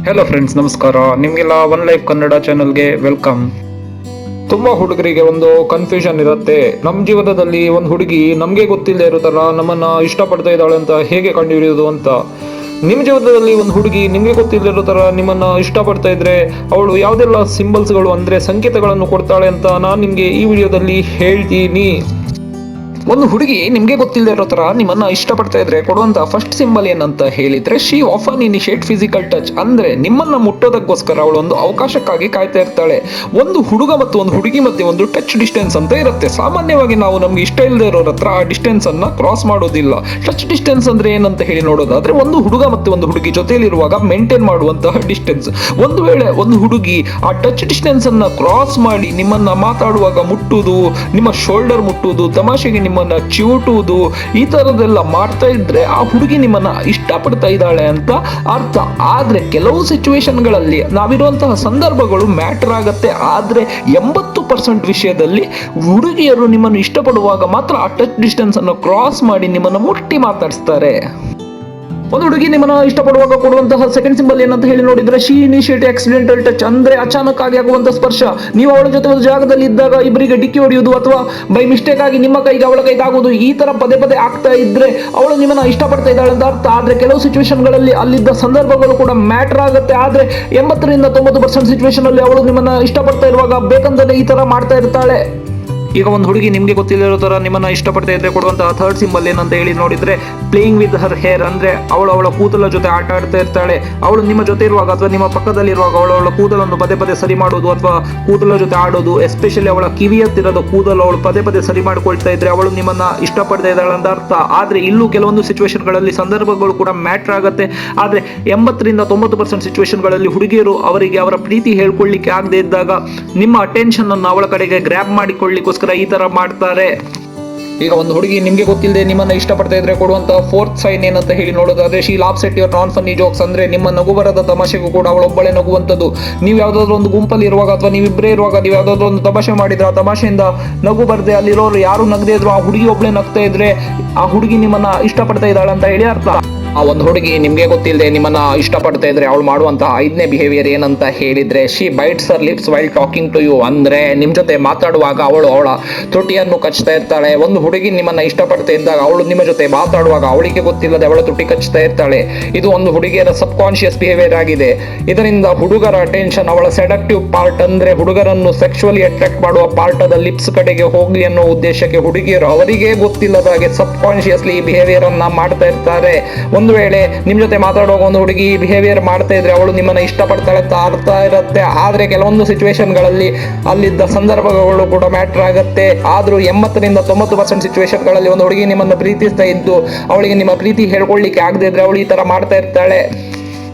Hello friends, ನಮಸ್ಕಾರ. ನಿಮಗೆಲ್ಲ one life Kannada ಚಾನಲ್ಗೆ ವೆಲ್ಕಮ್. ತುಂಬಾ ಹುಡುಗರಿಗೆ ಒಂದು ಕನ್ಫ್ಯೂಷನ್ ಇರುತ್ತೆ. ನಮ್ಮ ಜೀವನದಲ್ಲಿ ಒಂದು ಹುಡುಗಿ ನಮಗೆ ಗೊತ್ತಿಲ್ಲದೆ ಇರೋ ಥರ ನಮ್ಮನ್ನ ಇಷ್ಟಪಡ್ತಾ ಇದ್ದಾಳೆ ಅಂತ ಹೇಗೆ ಕಂಡುಹಿಡಿಯೋದು ಅಂತ. ನಿಮ್ಮ ಜೀವನದಲ್ಲಿ ಒಂದು ಹುಡುಗಿ ನಿಮಗೆ ಗೊತ್ತಿಲ್ಲದೆ ಇರೋ ಥರ ನಿಮ್ಮನ್ನ ಇಷ್ಟಪಡ್ತಾ ಇದ್ರೆ ಅವಳು ಯಾವುದೆಲ್ಲ ಸಿಂಬಲ್ಸ್ಗಳು ಅಂದರೆ ಸಂಕೇತಗಳನ್ನು ಕೊಡ್ತಾಳೆ ಅಂತ ನಾನು ನಿಮಗೆ ಈ ವಿಡಿಯೋದಲ್ಲಿ ಹೇಳ್ತೀನಿ. ಒಂದು ಹುಡುಗಿ ನಿಮಗೆ ಗೊತ್ತಿಲ್ಲದೆ ಇರೋ ಥರ ನಿಮ್ಮನ್ನ ಇಷ್ಟಪಡ್ತಾ ಇದ್ರೆ ಕೊಡುವಂತ ಫಸ್ಟ್ ಸಿಂಬಲ್ ಏನಂತ ಹೇಳಿದ್ರೆ, she often initiate physical touch. ಅಂದ್ರೆ ನಿಮ್ಮನ್ನ ಮುಟ್ಟೋದಕ್ಕೋಸ್ಕರ ಅವಳು ಒಂದು ಅವಕಾಶಕ್ಕಾಗಿ ಕಾಯ್ತಾ ಇರ್ತಾಳೆ. ಒಂದು ಹುಡುಗ ಮತ್ತು ಒಂದು ಹುಡುಗಿ ಮಧ್ಯೆ ಒಂದು ಟಚ್ ಡಿಸ್ಟೆನ್ಸ್ ಅಂತ ಇರುತ್ತೆ. ಸಾಮಾನ್ಯವಾಗಿ ನಾವು ನಮ್ಗೆ ಇಷ್ಟ ಇಲ್ಲದೆ ಇರೋರ ಹತ್ರ ಆ ಡಿಸ್ಟೆನ್ಸ್ ಅನ್ನ ಕ್ರಾಸ್ ಮಾಡೋದಿಲ್ಲ. ಟಚ್ ಡಿಸ್ಟೆನ್ಸ್ ಅಂದ್ರೆ ಏನಂತ ಹೇಳಿ ನೋಡೋದಾದ್ರೆ, ಒಂದು ಹುಡುಗ ಮತ್ತು ಒಂದು ಹುಡುಗಿ ಜೊತೆಯಲ್ಲಿರುವಾಗ ಮೇಂಟೈನ್ ಮಾಡುವಂತಹ ಡಿಸ್ಟೆನ್ಸ್. ಒಂದು ವೇಳೆ ಒಂದು ಹುಡುಗಿ ಆ ಟಚ್ ಡಿಸ್ಟೆನ್ಸ್ ಅನ್ನ ಕ್ರಾಸ್ ಮಾಡಿ ನಿಮ್ಮನ್ನ ಮಾತಾಡುವಾಗ ಮುಟ್ಟುವುದು, ನಿಮ್ಮ ಶೋಲ್ಡರ್ ಮುಟ್ಟುವುದು, ತಮಾಷೆಗೆ ನಿಮ್ಮನ್ನ ಚಿವುಟುವುದು, ಈ ತರದೆಲ್ಲ ಮಾಡ್ತಾ ಇದ್ರೆ ಆ ಹುಡುಗಿ ನಿಮ್ಮನ್ನ ಇಷ್ಟಪಡ್ತಾ ಇದ್ದಾಳೆ ಅಂತ ಅರ್ಥ. ಆದ್ರೆ ಕೆಲವು ಸಿಚುವೇಶನ್ಗಳಲ್ಲಿ ನಾವಿರುವಂತಹ ಸಂದರ್ಭಗಳು ಮ್ಯಾಟರ್ ಆಗತ್ತೆ. ಆದ್ರೆ 80% ವಿಷಯದಲ್ಲಿ ಹುಡುಗಿಯರು ನಿಮ್ಮನ್ನು ಇಷ್ಟಪಡುವಾಗ ಮಾತ್ರ ಆ ಟಚ್ ಡಿಸ್ಟೆನ್ಸ್ ಅನ್ನು ಕ್ರಾಸ್ ಮಾಡಿ ನಿಮ್ಮನ್ನು ಮುಟ್ಟಿ ಮಾತಾಡಿಸ್ತಾರೆ. ಒಂದು ಹುಡುಗಿ ನಿಮ್ಮನ್ನ ಇಷ್ಟಪಡುವಾಗ ಕೊಡುವಂತಹ ಸೆಕೆಂಡ್ ಸಿಂಬಲ್ ಏನಂತ ಹೇಳಿ ನೋಡಿದ್ರೆ, ಶಿ ಇನಿಷಿಯೇಟ್ ಆಕ್ಸಿಡೆಂಟಲ್ ಟಚ್. ಅಂದ್ರೆ ಅಚಾನಕ್ ಆಗಿ ಆಗುವಂತಹ ಸ್ಪರ್ಶ. ನೀವು ಅವಳ ಜೊತೆ ಒಂದು ಜಾಗದಲ್ಲಿ ಇದ್ದಾಗ ಇಬ್ಬರಿಗೆ ಡಿಕ್ಕಿ ಹೊಡೆಯುವುದು ಅಥವಾ ಬೈ ಮಿಸ್ಟೇಕ್ ಆಗಿ ನಿಮ್ಮ ಕೈಗೆ ಅವಳ ಕೈಗೆ ಆಗುವುದು, ಈ ತರ ಪದೇ ಪದೇ ಆಗ್ತಾ ಇದ್ರೆ ಅವಳು ನಿಮ್ಮನ್ನ ಇಷ್ಟಪಡ್ತಾ ಇದ್ದಾಳೆ ಅಂತ ಅರ್ಥ. ಆದ್ರೆ ಕೆಲವು ಸಿಚುವೇಶನ್ಗಳಲ್ಲಿ ಅಲ್ಲಿದ್ದ ಸಂದರ್ಭಗಳು ಕೂಡ ಮ್ಯಾಟರ್ ಆಗುತ್ತೆ. ಆದ್ರೆ 80% ಸಿಚುವೇಶನ್ ಅಲ್ಲಿ ಅವಳು ನಿಮ್ಮನ್ನ ಇಷ್ಟಪಡ್ತಾ ಇರುವಾಗ ಬೇಕಂತಾನೆ ಈ ತರ ಮಾಡ್ತಾ ಇರ್ತಾಳೆ. ಈಗ ಒಂದು ಹುಡುಗಿ ನಿಮಗೆ ಗೊತ್ತಿಲ್ಲದಿರೋ ಥರ ನಿಮ್ಮನ್ನ ಇಷ್ಟಪಡ್ತಾ ಇದ್ರೆ ಕೊಡುವಂತಹ ಥರ್ಡ್ ಸಿಂಬಲ್ ಏನಂತ ಹೇಳಿ ನೋಡಿದ್ರೆ, ಪ್ಲೇಯಿಂಗ್ ವಿತ್ ಹರ್ ಹೇರ್. ಅಂದ್ರೆ ಅವಳ ಕೂದಲ ಜೊತೆ ಆಟ ಆಡ್ತಾ ಇರ್ತಾಳೆ. ಅವಳು ನಿಮ್ಮ ಜೊತೆ ಇರುವಾಗ ಅಥವಾ ನಿಮ್ಮ ಪಕ್ಕದಲ್ಲಿರುವಾಗ ಅವಳ ಕೂದಲನ್ನು ಪದೇ ಪದೇ ಸರಿ ಮಾಡೋದು ಅಥವಾ ಕೂದಲ ಜೊತೆ ಆಡೋದು, ಎಸ್ಪೆಷಲಿ ಅವಳ ಕಿವಿಯತ್ತಿರೋದು ಕೂದಲು ಅವಳು ಪದೇ ಪದೇ ಸರಿ ಮಾಡ್ಕೊಳ್ತಾ ಇದ್ರೆ ಅವಳು ನಿಮ್ಮನ್ನ ಇಷ್ಟಪಡ್ತಾ ಇದ್ದಾಳೆ ಅಂತ ಅರ್ಥ. ಆದ್ರೆ ಇಲ್ಲೂ ಕೆಲವೊಂದು ಸಿಚುವೇಶನ್ಗಳಲ್ಲಿ ಸಂದರ್ಭಗಳು ಕೂಡ ಮ್ಯಾಟರ್ ಆಗುತ್ತೆ. ಆದ್ರೆ 80% ಸಿಚುವೇಶನ್ಗಳಲ್ಲಿ ಹುಡುಗಿಯರು ಅವರಿಗೆ ಅವರ ಪ್ರೀತಿ ಹೇಳ್ಕೊಳ್ಳಿಕ್ಕೆ ಆಗದೆ ಇದ್ದಾಗ ನಿಮ್ಮ ಅಟೆನ್ಷನ್ ಅನ್ನು ಅವಳ ಕಡೆಗೆ ಗ್ರ್ಯಾಬ್ ಮಾಡಿಕೊಳ್ಳಿಕ್ಕೋಸ್ಕರ ಈ ತರ ಮಾಡ್ತಾರೆ. ಈಗ ಒಂದು ಹುಡುಗಿ ನಿಮಗೆ ಗೊತ್ತಿಲ್ಲದೆ ನಿಮ್ಮನ್ನ ಇಷ್ಟಪಡ್ತಾ ಇದ್ರೆ ಕೊಡುವಂತಹ ಫೋರ್ತ್ ಸೈನ್ ಏನಂತ ಹೇಳಿ ನೋಡೋದಾದ್ರೆ, she laughs at your non funny jokes. ಅಂದ್ರೆ ನಿಮ್ಮ ನಗು ಬರದ ತಮಾಷೆಗೂ ಕೂಡ ಅವಳೊಬ್ಬಳೇ ನಗುವಂಥದ್ದು. ನೀವು ಯಾವ್ದಾದ್ರು ಒಂದು ಗುಂಪಲ್ಲಿ ಇರುವಾಗ ಅಥವಾ ನೀವಿಬ್ಬರೇ ಇರುವಾಗ ನೀವು ಯಾವ್ದಾದ್ರು ಒಂದು ತಮಾಷೆ ಮಾಡಿದ್ರೆ ಆ ತಮಾಷೆಯಿಂದ ನಗು ಬರ್ದೆ ಅಲ್ಲಿರೋರು ಯಾರು ನಗದೇ ಇದ್ರು ಆ ಹುಡುಗಿ ಒಬ್ಬಳೇ ನಗ್ತಾ ಇದ್ರೆ ಆ ಹುಡುಗಿ ನಿಮ್ಮನ್ನ ಇಷ್ಟಪಡ್ತಾ ಇದ್ದಾಳೆ ಅಂತ ಹೇಳಿ ಅರ್ಥ. ಆ ಒಂದು ಹುಡುಗಿ ನಿಮಗೆ ಗೊತ್ತಿಲ್ಲದೆ ನಿಮ್ಮನ್ನ ಇಷ್ಟಪಡ್ತಾ ಇದ್ರೆ ಅವಳು ಮಾಡುವಂತಹ 5ನೇ ಬಿಹೇವಿಯರ್ ಏನಂತ ಹೇಳಿದ್ರೆ, she bites her lips while talking to you. ಅಂದ್ರೆ ನಿಮ್ ಜೊತೆ ಮಾತಾಡುವಾಗ ಅವಳು ಅವಳ ತುಟಿಯನ್ನು ಕಚ್ತಾ ಇರ್ತಾಳೆ. ಒಂದು ಹುಡುಗಿ ನಿಮ್ಮನ್ನ ಇಷ್ಟಪಡ್ತಾ ಇದ್ದಾಗ ಅವಳು ನಿಮ್ಮ ಜೊತೆ ಮಾತಾಡುವಾಗ ಅವಳಿಗೆ ಗೊತ್ತಿಲ್ಲದೆ ಅವಳ ತುಟಿ ಕಚ್ತಾ ಇರ್ತಾಳೆ. ಇದು ಒಂದು ಹುಡುಗಿಯರ ಸಬ್ ಕಾನ್ಶಿಯಸ್ ಬಿಹೇವಿಯರ್ ಆಗಿದೆ. ಇದರಿಂದ ಹುಡುಗರ ಅಟೆನ್ಷನ್ ಅವಳ ಸೆಡಕ್ಟಿವ್ ಪಾರ್ಟ್, ಅಂದ್ರೆ ಹುಡುಗರನ್ನು ಸೆಕ್ಸುವಲಿ ಅಟ್ರಾಕ್ಟ್ ಮಾಡುವ ಪಾರ್ಟ್ ಆದ ಲಿಪ್ಸ್ ಕಡೆಗೆ ಹೋಗ್ಲಿ ಅನ್ನೋ ಉದ್ದೇಶಕ್ಕೆ ಹುಡುಗಿಯರು ಅವರಿಗೆ ಗೊತ್ತಿಲ್ಲದ ಹಾಗೆ ಸಬ್ ಕಾನ್ಶಿಯಸ್ಲಿ ಈ ಬಿಹೇವಿಯರ್ ಅನ್ನ ಮಾಡ್ತಾ ಇರ್ತಾರೆ. ಒಂದು ವೇಳೆ ನಿಮ್ ಜೊತೆ ಮಾತಾಡುವಾಗ ಒಂದು ಹುಡುಗಿ ಬಿಹೇವಿಯರ್ ಮಾಡ್ತಾ ಇದ್ರೆ ಅವಳು ನಿಮ್ಮನ್ನ ಇಷ್ಟಪಡ್ತಾಳೆ ಅಂತ ಅರ್ಥ ಇರುತ್ತೆ. ಆದ್ರೆ ಕೆಲವೊಂದು ಸಿಚುವೇಶನ್ಗಳಲ್ಲಿ ಅಲ್ಲಿದ್ದ ಸಂದರ್ಭಗಳು ಕೂಡ ಮ್ಯಾಟರ್ ಆಗುತ್ತೆ. ಆದ್ರೂ 80% ಸಿಚುವೇಶನ್ಗಳಲ್ಲಿ ಒಂದು ಹುಡುಗಿ ನಿಮ್ಮನ್ನು ಪ್ರೀತಿಸ್ತಾ ಇದ್ದು ಅವಳಿಗೆ ನಿಮ್ಮ ಪ್ರೀತಿ ಹೇಳ್ಕೊಳ್ಳಿಕ್ಕೆ ಆಗದೆ ಇದ್ರೆ ಅವಳು ಈ ತರ ಮಾಡ್ತಾ ಇರ್ತಾಳೆ.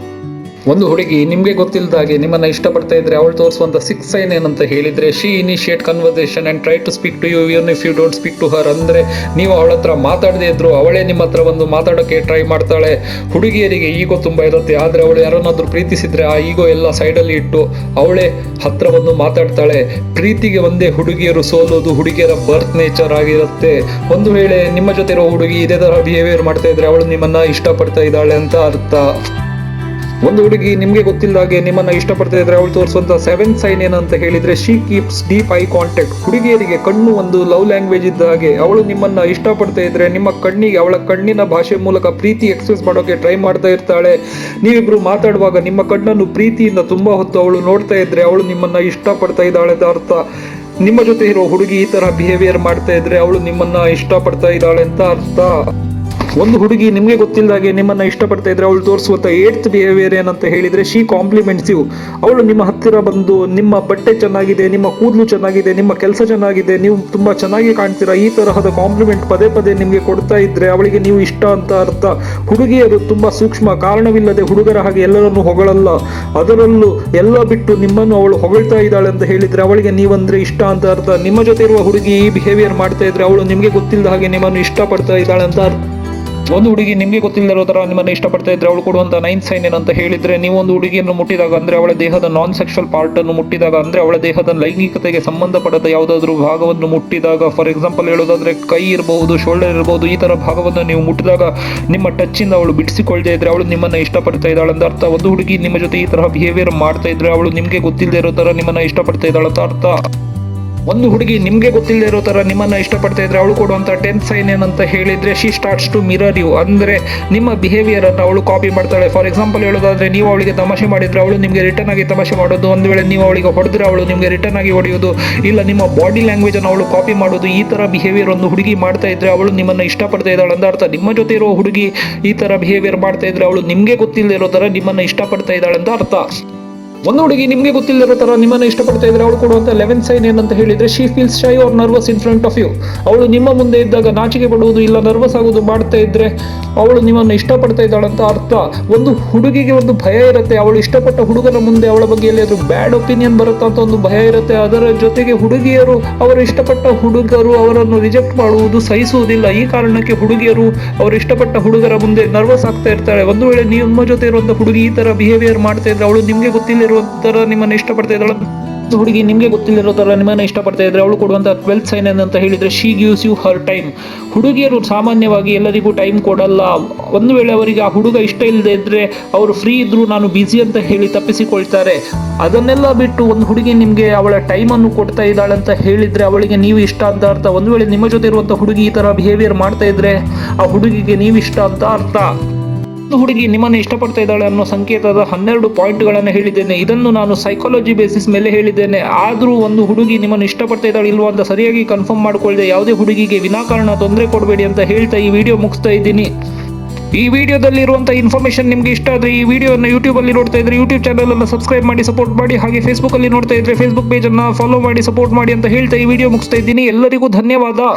ಒಂದು ಹುಡುಗಿ ನಿಮಗೆ ಗೊತ್ತಿಲ್ಲದಾಗೆ ನಿಮ್ಮನ್ನ ಇಷ್ಟಪಡ್ತಾ ಇದ್ರೆ ಅವಳು ತೋರಿಸುವಂತ 6th ಸೈನ್ ಏನಂತ ಹೇಳಿದ್ರೆ, she initiate conversation and try to speak to you even if you don't speak to her. ಅಂದ್ರೆ ನೀವು ಅವಳ ಹತ್ರ ಮಾತಾಡದೇ ಇದ್ರು ಅವಳೇ ನಿಮ್ಮ ಹತ್ರ ಒಂದು ಮಾತಾಡೋಕೆ ಟ್ರೈ ಮಾಡ್ತಾಳೆ. ಹುಡುಗಿಯರಿಗೆ ಈಗೋ ತುಂಬಾ ಇರುತ್ತೆ. ಆದ್ರೆ ಅವಳು ಯಾರನ್ನಾದ್ರೂ ಪ್ರೀತಿಸಿದ್ರೆ ಆ ಈಗೋ ಎಲ್ಲ ಸೈಡಲ್ಲಿ ಇಟ್ಟು ಅವಳೇ ಹತ್ರ ಬಂದು ಮಾತಾಡ್ತಾಳೆ. ಪ್ರೀತಿಗೆ ಒಂದೇ ಹುಡುಗಿಯರು ಸೋಲೋದು ಹುಡುಗಿಯರ ಬರ್ತ್ ನೇಚರ್ ಆಗಿರುತ್ತೆ. ಒಂದು ವೇಳೆ ನಿಮ್ಮ ಜೊತೆ ಇರೋ ಹುಡುಗಿ ಇದೇ ತರ ಬಿಹೇವಿಯರ್ ಮಾಡ್ತಾ ಇದ್ರೆ ಅವಳು ನಿಮ್ಮನ್ನ ಇಷ್ಟಪಡ್ತಾ ಇದ್ದಾಳೆ ಅಂತ ಅರ್ಥ. ಒಂದು ಹುಡುಗಿ ನಿಮಗೆ ಗೊತ್ತಿಲ್ಲದಾಗೆ ನಿಮ್ಮನ್ನ ಇಷ್ಟಪಡ್ತಾ ಇದ್ರೆ ಅವಳು ತೋರಿಸುವಂತ 7th ಸೈನ್ ಏನಂತ ಹೇಳಿದ್ರೆ, she keeps deep eye contact. ಹುಡುಗಿಯರಿಗೆ ಕಣ್ಣು ಒಂದು ಲವ್ ಲ್ಯಾಂಗ್ವೇಜ್ ಇದ್ದ ಹಾಗೆ. ಅವಳು ನಿಮ್ಮನ್ನ ಇಷ್ಟಪಡ್ತಾ ಇದ್ರೆ ನಿಮ್ಮ ಕಣ್ಣಿಗೆ ಅವಳ ಕಣ್ಣಿನ ಭಾಷೆ ಮೂಲಕ ಪ್ರೀತಿ ಎಕ್ಸ್ಪ್ರೆಸ್ ಮಾಡೋಕೆ ಟ್ರೈ ಮಾಡ್ತಾ ಇರ್ತಾಳೆ. ನೀವಿಬ್ರು ಮಾತಾಡುವಾಗ ನಿಮ್ಮ ಕಣ್ಣನ್ನು ಪ್ರೀತಿಯಿಂದ ತುಂಬಾ ಹೊತ್ತು ಅವಳು ನೋಡ್ತಾ ಇದ್ರೆ ಅವಳು ನಿಮ್ಮನ್ನ ಇಷ್ಟಪಡ್ತಾ ಇದ್ದಾಳೆ ಅಂತ ಅರ್ಥ. ನಿಮ್ಮ ಜೊತೆ ಇರೋ ಹುಡುಗಿ ಈ ತರ ಬಿಹೇವಿಯರ್ ಮಾಡ್ತಾ ಇದ್ರೆ ಅವಳು ನಿಮ್ಮನ್ನ ಇಷ್ಟಪಡ್ತಾ ಇದ್ದಾಳೆ ಅಂತ ಅರ್ಥ. ಒಂದು ಹುಡುಗಿ ನಿಮಗೆ ಗೊತ್ತಿಲ್ಲದಾಗೆ ನಿಮ್ಮನ್ನ ಇಷ್ಟಪಡ್ತಾ ಇದ್ರೆ ಅವಳು ತೋರಿಸುವಂತ 8th ಬಿಹೇವಿಯರ್ ಏನಂತ ಹೇಳಿದ್ರೆ, ಶಿ ಕಾಂಪ್ಲಿಮೆಂಟ್ಸ್ ಯು. ಅವಳು ನಿಮ್ಮ ಹತ್ತಿರ ಬಂದು ನಿಮ್ಮ ಬಟ್ಟೆ ಚೆನ್ನಾಗಿದೆ, ನಿಮ್ಮ ಕೂದಲು ಚೆನ್ನಾಗಿದೆ, ನಿಮ್ಮ ಕೆಲಸ ಚೆನ್ನಾಗಿದೆ, ನೀವು ತುಂಬಾ ಚೆನ್ನಾಗಿ ಕಾಣ್ತೀರಾ, ಈ ತರಹದ ಕಾಂಪ್ಲಿಮೆಂಟ್ ಪದೇ ಪದೇ ನಿಮಗೆ ಕೊಡ್ತಾ ಇದ್ರೆ ಅವಳಿಗೆ ನೀವು ಇಷ್ಟ ಅಂತ ಅರ್ಥ. ಹುಡುಗಿಯರು ತುಂಬಾ ಸೂಕ್ಷ್ಮ. ಕಾರಣವಿಲ್ಲದೆ ಹುಡುಗರ ಹಾಗೆ ಎಲ್ಲರನ್ನು ಹೊಗಳಲ್ಲ. ಅದರಲ್ಲೂ ಎಲ್ಲ ಬಿಟ್ಟು ನಿಮ್ಮನ್ನು ಅವಳು ಹೊಗಳ್ತಾ ಇದ್ದಾಳೆ ಅಂತ ಹೇಳಿದ್ರೆ ಅವಳಿಗೆ ನೀವಂದ್ರೆ ಇಷ್ಟ ಅಂತ ಅರ್ಥ. ನಿಮ್ಮ ಜೊತೆ ಇರುವ ಹುಡುಗಿ ಈ ಬಿಹೇವಿಯರ್ ಮಾಡ್ತಾ ಇದ್ರೆ ಅವಳು ನಿಮಗೆ ಗೊತ್ತಿಲ್ಲದ ಹಾಗೆ ನಿಮ್ಮನ್ನು ಇಷ್ಟಪಡ್ತಾ ಇದ್ದಾಳೆ ಅಂತ ಅರ್ಥ. ಒಂದು ಹುಡುಗಿ ನಿಮಗೆ ಗೊತ್ತಿಲ್ಲದಿರೋ ತರ ನಿಮ್ಮನ್ನ ಇಷ್ಟಪಡ್ತಾ ಇದ್ರೆ ಅವಳು ಕೊಡುವಂತ 9th ಸೈನ್ ಏನಂತ ಹೇಳಿದ್ರೆ, ನೀವು ಒಂದು ಹುಡುಗಿಯನ್ನು ಮುಟ್ಟಿದಾಗ ಅಂದ್ರೆ ಅವಳ ದೇಹದ ನಾನ್ ಸೆಕ್ಷುವಲ್ ಪಾರ್ಟ್ ಅನ್ನು ಮುಟ್ಟಿದಾಗ ಅಂದ್ರೆ ಅವಳ ದೇಹದ ಲೈಂಗಿಕತೆಗೆ ಸಂಬಂಧಪಡದ ಯಾವುದಾದ್ರೂ ಭಾಗವನ್ನು ಮುಟ್ಟಿದಾಗ, ಫಾರ್ ಎಕ್ಸಾಂಪಲ್ ಹೇಳೋದಾದ್ರೆ ಕೈ ಇರಬಹುದು, ಶೋಲ್ಡರ್ ಇರಬಹುದು, ಈ ತರ ಭಾಗವನ್ನು ನೀವು ಮುಟ್ಟಿದಾಗ ನಿಮ್ಮ ಟಚ್ ಇಂದ ಅವಳು ಬಿಡಿಸಿಕೊಳ್ಳದೆ ಇದ್ರೆ ಅವಳು ನಿಮ್ಮನ್ನ ಇಷ್ಟಪಡ್ತಾ ಇದ್ದಾಳೆ ಅಂತ ಅರ್ಥ. ಒಂದು ಹುಡುಗಿ ನಿಮ್ಮ ಜೊತೆ ಈ ತರ ಬಿಹೇವಿಯರ್ ಮಾಡ್ತಾ ಇದ್ರೆ ಅವಳು ನಿಮ್ಗೆ ಗೊತ್ತಿಲ್ಲದೆ ಇರೋ ತರ ನಿಮ್ಮನ್ನ ಇಷ್ಟಪಡ್ತಾ ಇದ್ದಾಳೆ ಅಂತ ಅರ್ಥ. ಒಂದು ಹುಡುಗಿ ನಿಮ್ಗೆ ಗೊತ್ತಿಲ್ಲದೆ ಇರೋ ತರ ನಿಮ್ಮನ್ನ ಇಷ್ಟಪಡ್ತಾ ಇದ್ರೆ ಅವಳು ಕೊಡುವಂತ 10th ಸೈನ್ ಏನಂತ ಹೇಳಿದ್ರೆ, she starts to mirror you, ಅಂದ್ರೆ ನಿಮ್ಮ ಬಿಹೇವಿಯರ್ ಅನ್ನು ಅವಳು ಕಾಪಿ ಮಾಡ್ತಾಳೆ. ಫಾರ್ ಎಕ್ಸಾಂಪಲ್ ಹೇಳೋದಾದ್ರೆ, ನೀವು ಅವಳಿಗೆ ತಮಾಷೆ ಮಾಡಿದ್ರೆ ಅವಳು ನಿಮ್ಗೆ ರಿಟರ್ನ್ ಆಗಿ ತಮಾಷೆ ಮಾಡೋದು, ಒಂದು ವೇಳೆ ನೀವು ಅವಳಿಗೆ ಹೊಡೆದ್ರೆ ಅವಳು ನಿಮ್ಗೆ ರಿಟರ್ನ್ ಆಗಿ ಹೊಡೆಯೋದು, ಇಲ್ಲ ನಿಮ್ಮ ಬಾಡಿ ಲ್ಯಾಂಗ್ವೇಜ್ ಅನ್ನು ಅವಳು ಕಾಪಿ ಮಾಡೋದು. ಈ ತರ ಬಿಹೇವಿಯರ್ ಒಂದು ಹುಡುಗಿ ಮಾಡ್ತಾ ಇದ್ರೆ ಅವಳು ನಿಮ್ಮನ್ನ ಇಷ್ಟಪಡ್ತಾ ಇದ್ದಾಳೆ ಅಂತ ಅರ್ಥ. ನಿಮ್ಮ ಜೊತೆ ಇರೋ ಹುಡುಗಿ ಈ ತರ ಬಿಹೇವಿಯರ್ ಮಾಡ್ತಾ ಇದ್ರೆ ಅವಳು ನಿಮ್ಗೆ ಗೊತ್ತಿಲ್ಲದೆ ಇರೋ ತರ ನಿಮ್ಮನ್ನ ಇಷ್ಟಪಡ್ತಾ ಇದ್ದಾಳೆ ಅಂತ ಅರ್ಥ. ಒಂದು ಹುಡುಗಿ ನಿಮ್ಗೆ ಗೊತ್ತಿಲ್ಲದಿರೋ ತರ ನಿಮ್ಮನ್ನ ಇಷ್ಟಪಡ್ತಾ ಇದ್ರೆ ಅವಳು ಕೊಡುವಂತ 11th ಸೈನ್ ಏನಂತ ಹೇಳಿದ್ರೆ, she feels shy or nervous in front of you. ಅವಳು ನಿಮ್ಮ ಮುಂದೆ ಇದ್ದಾಗ ನಾಚಿಕೆ ಪಡುವುದು ಇಲ್ಲ ನರ್ವಸ್ ಆಗೋದು ಮಾಡ್ತಾ ಇದ್ರೆ ಅವಳು ನಿಮ್ಮನ್ನು ಇಷ್ಟಪಡ್ತಾ ಇದ್ದಾಳೆ ಅಂತ ಅರ್ಥ. ಒಂದು ಹುಡುಗಿಗೆ ಒಂದು ಭಯ ಇರುತ್ತೆ, ಅವಳು ಇಷ್ಟಪಟ್ಟ ಹುಡುಗನ ಮುಂದೆ ಅವಳ ಬಗ್ಗೆ ಎಲ್ಲಿಯಾದ್ರೂ ಬ್ಯಾಡ್ ಒಪಿನಿಯನ್ ಬರುತ್ತಾ ಅಂತ ಒಂದು ಭಯ ಇರುತ್ತೆ. ಅದರ ಜೊತೆಗೆ ಹುಡುಗಿಯರು ಅವರು ಇಷ್ಟಪಟ್ಟ ಹುಡುಗರು ಅವರನ್ನು ರಿಜೆಕ್ಟ್ ಮಾಡುವುದು ಸಹಿಸುವುದಿಲ್ಲ. ಈ ಕಾರಣಕ್ಕೆ ಹುಡುಗಿಯರು ಅವರು ಇಷ್ಟಪಟ್ಟ ಹುಡುಗರ ಮುಂದೆ ನರ್ವಸ್ ಆಗ್ತಾ ಇರ್ತಾಳೆ. ಒಂದು ವೇಳೆ ನಿಮ್ಮ ಜೊತೆ ಇರುವಂತ ಹುಡುಗಿ ಈ ತರ ಬಿಹೇವಿಯರ್ ಮಾಡ್ತಾ ಇದ್ರೆ ಅವಳು ನಿಮ್ಗೆ ಗೊತ್ತಿಲ್ಲದಿರೋ ತರ ನಿಮ್ಮನ್ನ ಇಷ್ಟಪಡ್ತಾ ಇದ್ದಾಳೆ. ಹುಡುಗಿ ನಿಮ್ಗೆ ಗೊತ್ತಿಲ್ಲದಿರೋ ತರ ನಿಮ್ಮನ್ನ ಇಷ್ಟಪಡ್ತಾ ಇದ್ರೆ ಅವಳು ಕೊಡುವಂತ 12th ಸೈನ್ ಅಂತ ಹೇಳಿದ್ರೆ, she gives you her time. ಹುಡುಗಿಯರು ಸಾಮಾನ್ಯವಾಗಿ ಎಲ್ಲರಿಗೂ ಟೈಮ್ ಕೊಡಲ್ಲ. ಒಂದು ವೇಳೆ ಅವರಿಗೆ ಆ ಹುಡುಗ ಇಷ್ಟ ಇಲ್ಲದೆ ಇದ್ರೆ ಅವರು ಫ್ರೀ ಇದ್ರು ನಾನು ಬಿಸಿ ಅಂತ ಹೇಳಿ ತಪ್ಪಿಸಿಕೊಳ್ತಾರೆ. ಅದನ್ನೆಲ್ಲ ಬಿಟ್ಟು ಒಂದು ಹುಡುಗಿ ನಿಮ್ಗೆ ಅವಳ ಟೈಮ್ ಅನ್ನು ಕೊಡ್ತಾ ಇದ್ದಾಳೆ ಅಂತ ಹೇಳಿದ್ರೆ ಅವಳಿಗೆ ನೀವು ಇಷ್ಟ ಅಂತ ಅರ್ಥ. ಒಂದು ವೇಳೆ ನಿಮ್ಮ ಜೊತೆ ಇರುವಂತ ಹುಡುಗಿ ಈ ತರ ಬಿಹೇವಿಯರ್ ಮಾಡ್ತಾ ಇದ್ರೆ ಆ ಹುಡುಗಿಗೆ ನೀವು ಇಷ್ಟ ಅಂತ ಅರ್ಥ. ಹುಡುಗಿ ನಿಮ್ಮನ್ನು ಇಷ್ಟಪಡ್ತಾ ಇದ್ದಾಳೆ ಅನ್ನೋ ಸಂಕೇತದ 12 ಪಾಯಿಂಟ್ಗಳನ್ನು ಹೇಳಿದ್ದೇನೆ. ಇದನ್ನು ನಾನು ಸೈಕಾಲಜಿ ಬೇಸಿಸ್ ಮೇಲೆ ಹೇಳಿದ್ದೇನೆ. ಆದರೂ ಒಂದು ಹುಡುಗಿ ನಿಮ್ಮನ್ನು ಇಷ್ಟಪಡ್ತಾ ಇದ್ದಾಳೆ ಇಲ್ವಾ ಅಂತ ಸರಿಯಾಗಿ ಕನ್ಫರ್ಮ್ ಮಾಡ್ಕೊಳ್ಳದೆ ಯಾವುದೇ ಹುಡುಗಿಗೆ ವಿನಾಕಾರಣ ತೊಂದರೆ ಕೊಡಬೇಡಿ ಅಂತ ಹೇಳ್ತಾ ಈ ವಿಡಿಯೋ ಮುಗಿಸ್ತಾ ಇದ್ದೀನಿ. ಈ ವಿಡಿಯೋದಲ್ಲಿ ಇರುವಂತಹ ಇನ್ಫಾರ್ಮೇಶನ್ ನಿಮಗೆ ಇಷ್ಟ ಆದರೆ ಈ ವಿಡಿಯೋನ ಯೂಟ್ಯೂಬ್ ಅಲ್ಲಿ ನೋಡ್ತಾ ಇದ್ರೆ ಯೂಟ್ಯೂಬ್ ಚಾನಲ್ ಅನ್ನು ಸಬ್ಸ್ಕ್ರೈಬ್ ಮಾಡಿ ಸಪೋರ್ಟ್ ಮಾಡಿ, ಹಾಗೆ ಫೇಸ್ಬುಕ್ ಅಲ್ಲಿ ನೋಡ್ತಾ ಇದ್ರೆ ಫೇಸ್ಬುಕ್ ಪೇಜ್ ಅನ್ನು ಫಾಲೋ ಮಾಡಿ ಸಪೋರ್ಟ್ ಮಾಡಿ ಅಂತ ಹೇಳ್ತಾ ಈ ವಿಡಿಯೋ ಮುಗಿಸ್ತಾ ಇದ್ದೀನಿ. ಎಲ್ಲರಿಗೂ ಧನ್ಯವಾದ.